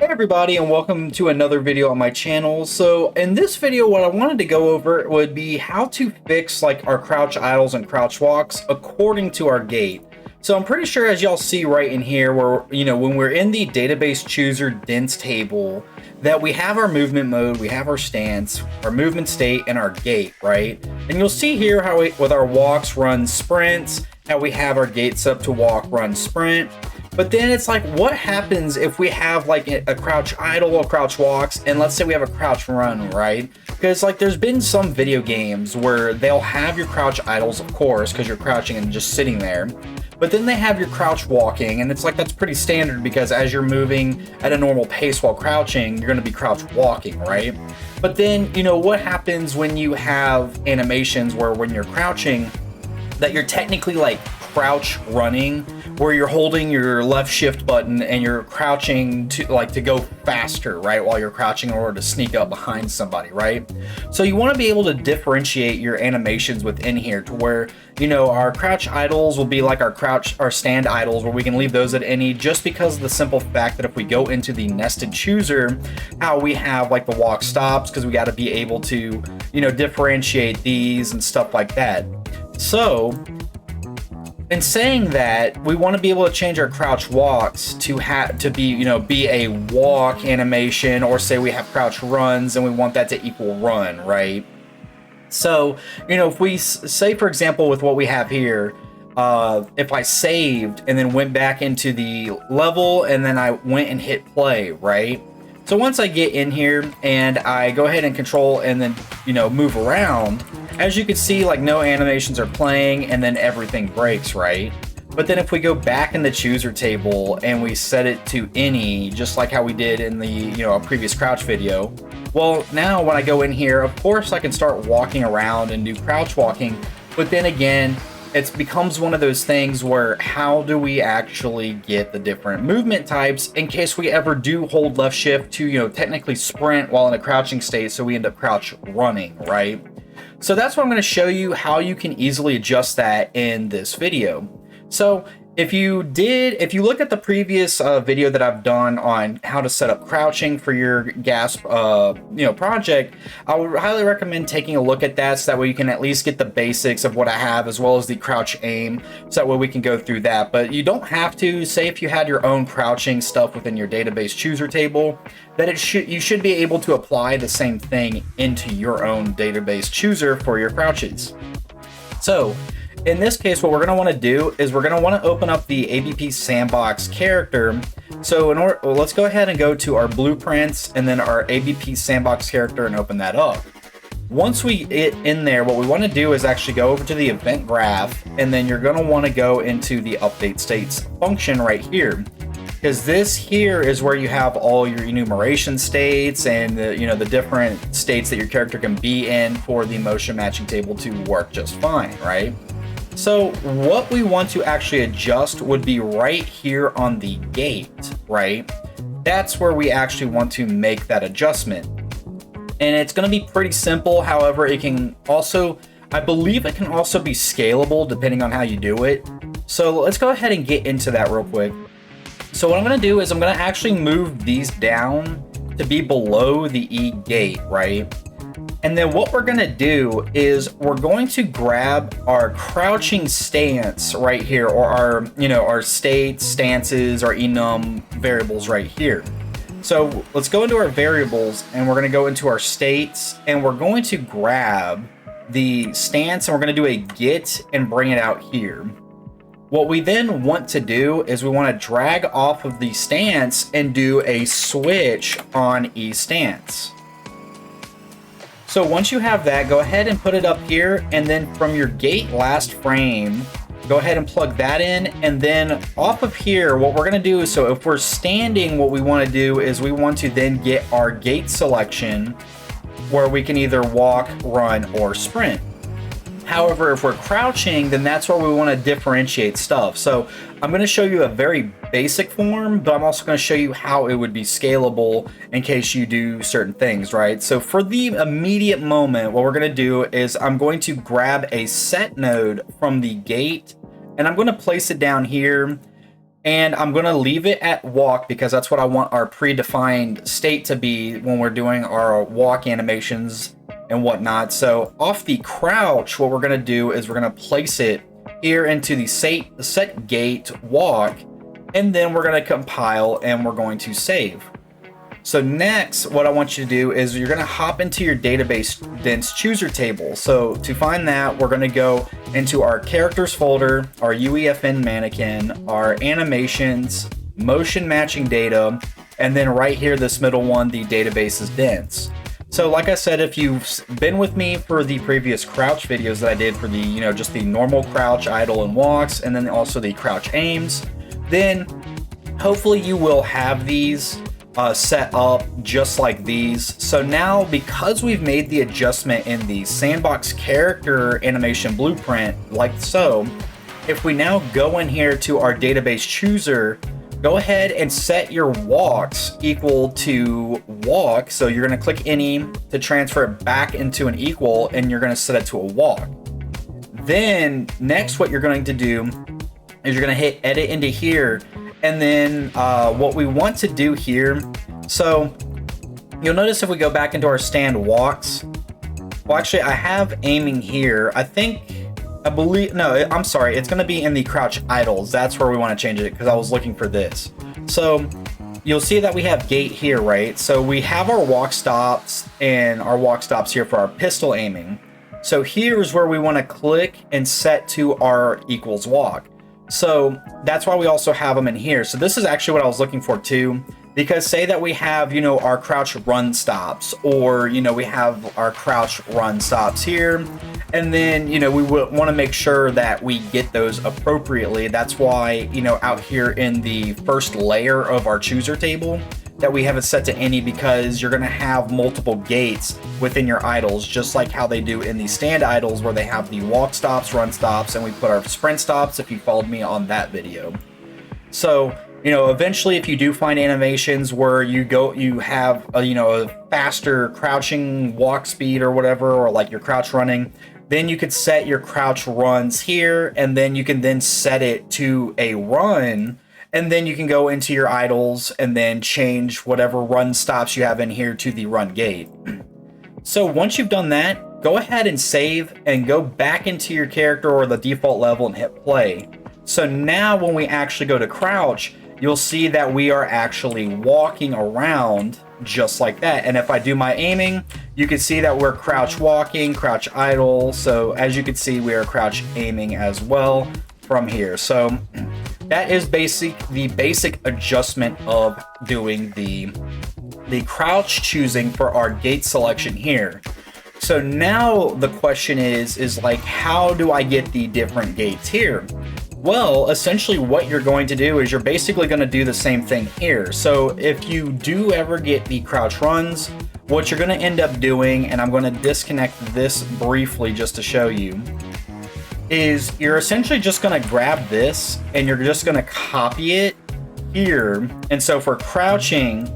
Hey everybody, and welcome to another video on my channel. So in this video, what I wanted to go over would be how to fix like our crouch idles and crouch walks according to our gait. So I'm pretty sure, as y'all see right in here, where when we're in the database chooser dense table, that we have our movement mode, we have our stance, our movement state, and our gait, right? And you'll see here how with our walks, run, sprints, how we have our gaits up to walk, run, sprint. But then it's like, what happens if we have like a crouch idle or crouch walks, and let's say we have a crouch run, right? Because like there's been some video games where they'll have your crouch idles, of course, because you're crouching and just sitting there. But then they have your crouch walking, and it's like that's pretty standard because as you're moving at a normal pace while crouching, you're going to be crouch walking, right? But then, what happens when you have animations where when you're crouching, that you're technically like crouch running, where you're holding your left shift button and you're crouching to go faster, right, while you're crouching in order to sneak up behind somebody, right? So you want to be able to differentiate your animations within here to where our crouch idles will be like our stand idles, where we can leave those at any, just because of the simple fact that if we go into the nested chooser, how we have like the walk stops, because we got to be able to differentiate these and stuff like that. So in saying that, we want to be able to change our crouch walks to be a walk animation, or say we have crouch runs and we want that to equal run, right? So, if we say, for example, with what we have here, if I saved and then went back into the level and then I went and hit play, right? So once I get in here and I go ahead and control and then, move around, as you can see, like no animations are playing and then everything breaks, right? But then if we go back in the chooser table and we set it to any, just like how we did in the, a previous crouch video, well, now when I go in here, of course I can start walking around and do crouch walking, but then again, it becomes one of those things where how do we actually get the different movement types in case we ever do hold left shift to, technically sprint while in a crouching state, so we end up crouch running, right? So that's what I'm going to show you how you can easily adjust that in this video. So if you looked at the previous video that I've done on how to set up crouching for your GASP project, I would highly recommend taking a look at that, so that way you can at least get the basics of what I have, as well as the crouch aim, so that way we can go through that. But you don't have to. Say if you had your own crouching stuff within your database chooser table, that you should be able to apply the same thing into your own database chooser for your crouches. So in this case, what we're going to want to do is we're going to want to open up the ABP sandbox character. So let's go ahead and go to our blueprints and then our ABP sandbox character and open that up. Once we get in there, what we want to do is actually go over to the event graph, and then you're going to want to go into the update states function right here, because this here is where you have all your enumeration states and the different states that your character can be in for the motion matching table to work just fine, right? So what we want to actually adjust would be right here on the gait, right? That's where we actually want to make that adjustment. And it's going to be pretty simple. However, it can also, I believe it can also be scalable depending on how you do it. So let's go ahead and get into that real quick. So what I'm going to do is I'm going to actually move these down to be below the E gait, right? And then what we're going to do is we're going to grab our crouching stance right here, or our states, stances, our enum variables right here. So let's go into our variables, and we're going to go into our states, and we're going to grab the stance, and we're going to do a get and bring it out here. What we then want to do is we want to drag off of the stance and do a switch on E stance. So once you have that, go ahead and put it up here, and then from your gait last frame, go ahead and plug that in, and then off of here, what we're going to do is, so if we're standing, what we want to do is we want to then get our gait selection where we can either walk, run, or sprint. However, if we're crouching, then that's where we want to differentiate stuff. So I'm going to show you a very basic form, but I'm also going to show you how it would be scalable in case you do certain things, right? So for the immediate moment, what we're going to do is I'm going to grab a set node from the gate, and I'm going to place it down here. And I'm going to leave it at walk because that's what I want our predefined state to be when we're doing our walk animations and whatnot. So off the crouch, what we're going to do is we're going to place it here into the set gait walk, and then we're going to compile and we're going to save. So next, what I want you to do is you're going to hop into your database dense chooser table. So to find that, we're going to go into our characters folder, our UEFN mannequin, our animations, motion matching data, and then right here, this middle one, the database is dense. So like I said, if you've been with me for the previous crouch videos that I did for the, just the normal crouch, idle, and walks, and then also the crouch aims, then hopefully you will have these set up just like these. So now, because we've made the adjustment in the sandbox character animation blueprint like so, if we now go in here to our database chooser, go ahead and set your walks equal to walk. So you're going to click any to transfer it back into an equal, and you're going to set it to a walk. Then next, what you're going to do is you're going to hit edit into here. And then what we want to do here, so you'll notice if we go back into our stand walks, well, actually I have aiming here. I'm sorry, it's going to be in the crouch idles. That's where we want to change it because I was looking for this. So you'll see that we have gait here, right? So we have our walk stops and our walk stops here for our pistol aiming. So here's where we want to click and set to our equals walk. So that's why we also have them in here. So this is actually what I was looking for too, because say that we have, our crouch run stops, or, we have our crouch run stops here. And then, we want to make sure that we get those appropriately. That's why, out here in the first layer of our chooser table, that we have it set to any, because you're going to have multiple gaits within your idles, just like how they do in the stand idles, where they have the walk stops, run stops, and we put our sprint stops, if you followed me on that video. So, eventually, if you do find animations where you have a faster crouching walk speed or whatever, or like your crouch running, then you could set your crouch runs here, and then you can then set it to a run. And then you can go into your idles and then change whatever run stops you have in here to the run gait. So once you've done that, go ahead and save and go back into your character or the default level and hit play. So now when we actually go to crouch, you'll see that we are actually walking around just like that. And if I do my aiming, you can see that we're crouch walking, crouch idle. So as you can see, we are crouch aiming as well from here. So that is the basic adjustment of doing the crouch choosing for our gait selection here. So now the question is like, how do I get the different gaits here? Well, essentially what you're going to do is you're basically going to do the same thing here. So if you do ever get the crouch runs, what you're going to end up doing, and I'm going to disconnect this briefly just to show you, is you're essentially just going to grab this and you're just going to copy it here. And so for crouching,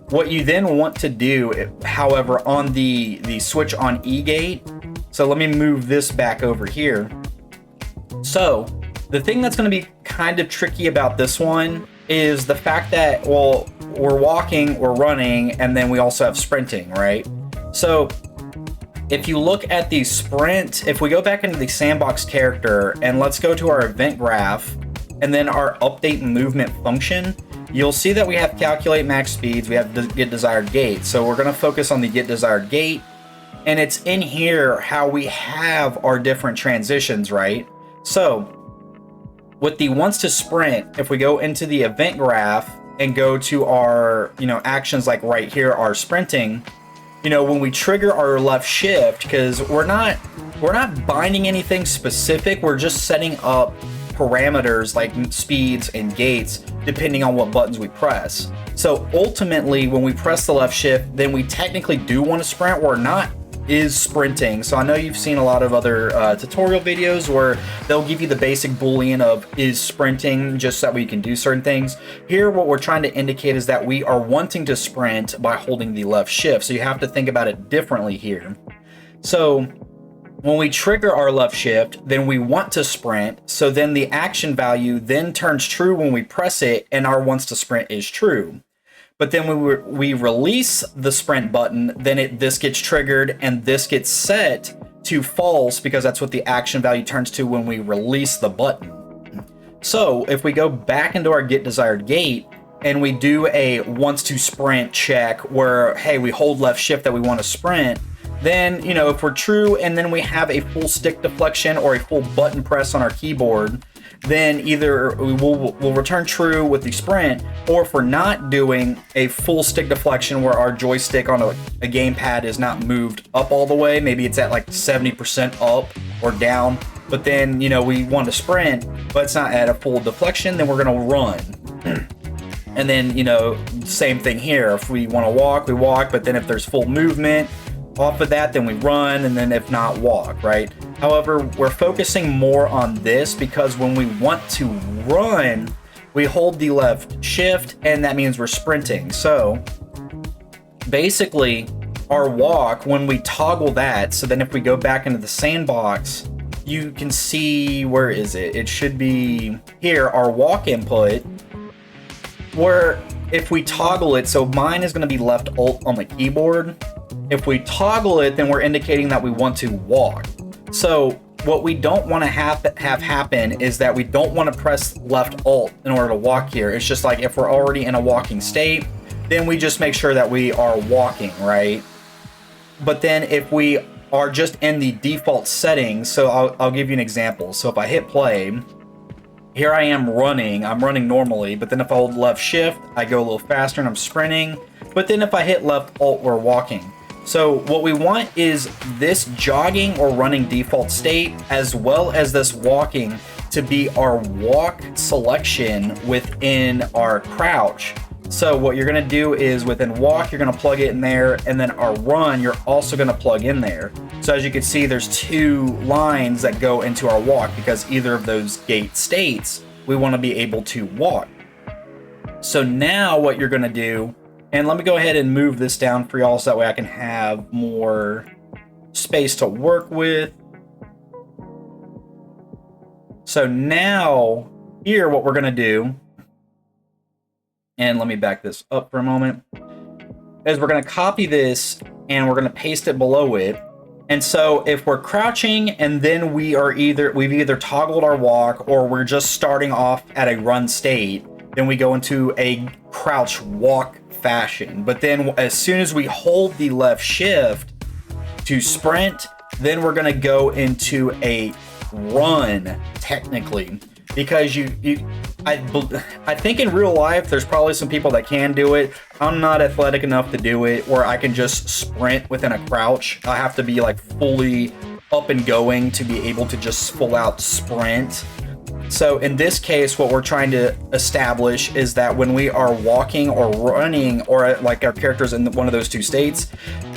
what you then want to do, however, on the switch on E-gate, so let me move this back over here. So the thing that's going to be kind of tricky about this one is the fact that, well, we're walking, we're running, and then we also have sprinting, right? So if you look at the sprint, if we go back into the sandbox character and let's go to our event graph and then our update movement function, you'll see that we have calculate max speeds, we have get desired gait. So we're going to focus on the get desired gait, and it's in here how we have our different transitions, right? So with the wants to sprint, if we go into the event graph and go to our, actions like right here, our sprinting, when we trigger our left shift, because we're not binding anything specific, we're just setting up parameters like speeds and gaits depending on what buttons we press. So ultimately, when we press the left shift, then we technically do want to sprint. We're not is sprinting. So I know you've seen a lot of other tutorial videos where they'll give you the basic boolean of is sprinting, just so that we can do certain things. Here, what we're trying to indicate is that we are wanting to sprint by holding the left shift. So you have to think about it differently here. So When we trigger our left shift, then we want to sprint. So then the action value then turns true when we press it, and our wants to sprint is true. But then when we release the sprint button, then this gets triggered and this gets set to false because that's what the action value turns to when we release the button. So if we go back into our get desired gait and we do a wants to sprint check where, hey, we hold left shift that we want to sprint, then, you know, if we're true and then we have a full stick deflection or a full button press on our keyboard, then either we'll return true with the sprint, or if we're not doing a full stick deflection where our joystick on a gamepad is not moved up all the way, maybe it's at like 70% up or down, but then, you know, we want to sprint, but it's not at a full deflection, then we're going to run. And then, you know, same thing here. If we want to walk, we walk, but then if there's full movement off of that, then we run, and then if not, walk, right? However, we're focusing more on this because when we want to run, we hold the left shift, and that means we're sprinting. So basically, our walk, when we toggle that, so then if we go back into the sandbox, you can see, where is it? It should be here, our walk input, where if we toggle it, so mine is going to be left alt on the keyboard. If we toggle it, then we're indicating that we want to walk. So what we don't want to have happen is that we don't want to press left alt in order to walk here. It's just like if we're already in a walking state, then we just make sure that we are walking, right? But then if we are just in the default settings, so I'll give you an example. So if I hit play, here I am running. I'm running normally, but then if I hold left shift, I go a little faster and I'm sprinting. But then if I hit left alt, we're walking. So what we want is this jogging or running default state, as well as this walking, to be our walk selection within our crouch. So what you're going to do is within walk, you're going to plug it in there, and then our run, you're also going to plug in there. So as you can see, there's two lines that go into our walk because either of those gait states, we want to be able to walk. So now what you're going to do, and let me go ahead and move this down for y'all so that way I can have more space to work with. So now here, what we're going to do, and let me back this up for a moment, is we're going to copy this and we're going to paste it below it. And so if we're crouching and then we've either toggled our walk or we're just starting off at a run state, then we go into a crouch walk fashion. But then as soon as we hold the left shift to sprint, then we're going to go into a run technically, because I think in real life there's probably some people that can do it. I'm not athletic enough to do it where I can just sprint within a crouch. I have to be like fully up and going to be able to just full out sprint. So in this case, what we're trying to establish is that when we are walking or running, or like our character's in one of those two states,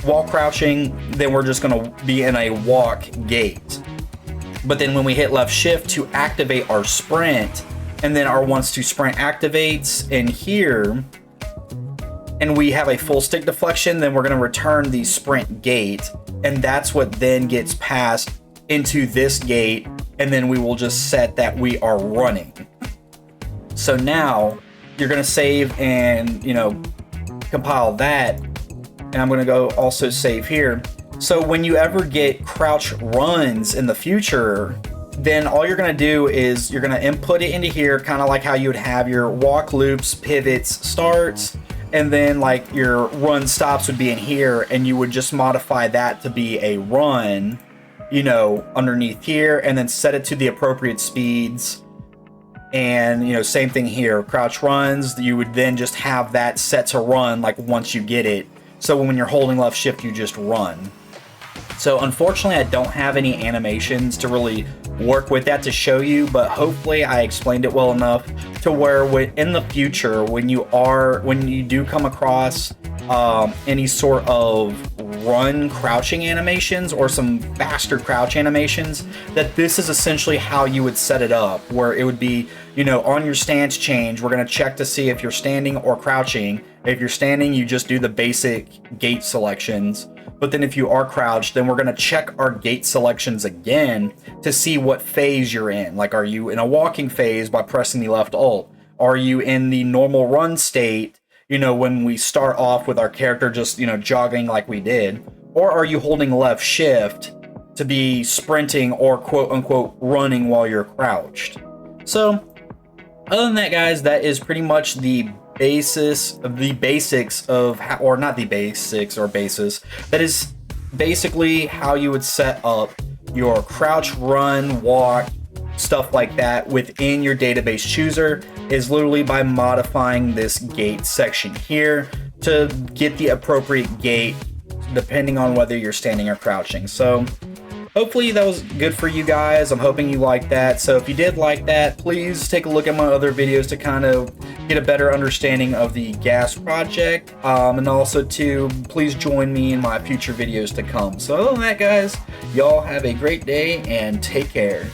while crouching, then we're just going to be in a walk gait. But then when we hit left shift to activate our sprint, and then our wants to sprint activates in here, and we have a full stick deflection, then we're going to return the sprint gait, and that's what then gets passed into this gait, and then we will just set that we are running. So now you're going to save and, you know, compile that, and I'm going to go also save here. So when you ever get crouch runs in the future, then all you're going to do is you're going to input it into here, kind of like how you would have your walk loops, pivots, starts, and then like your run stops would be in here, and you would just modify that to be a run, you know, underneath here, and then set it to the appropriate speeds. And, you know, same thing here, crouch runs, you would then just have that set to run like once you get it. So when you're holding left shift, you just run. So unfortunately, I don't have any animations to really work with that to show you, but hopefully I explained it well enough to where in the future, when you do come across any sort of run crouching animations or some faster crouch animations, that this is essentially how you would set it up, where it would be, you know, on your stance change, we're going to check to see if you're standing or crouching. If you're standing, you just do the basic gait selections. But then if you are crouched, then we're going to check our gait selections again to see what phase you're in. Like, are you in a walking phase by pressing the left alt? Are you in the normal run state, you know, when we start off with our character just, you know, jogging like we did? Or are you holding left shift to be sprinting or quote unquote running while you're crouched? So other than that, guys, that is pretty much the basics of how, or not the basics or basis, that is basically how you would set up your crouch, run, walk, stuff like that within your database chooser, is literally by modifying this gait section here to get the appropriate gait depending on whether you're standing or crouching. So hopefully that was good for you guys. I'm hoping you liked that. So if you did like that, please take a look at my other videos to kind of get a better understanding of the GASP project. And also to please join me in my future videos to come. So other than that, guys, y'all have a great day and take care.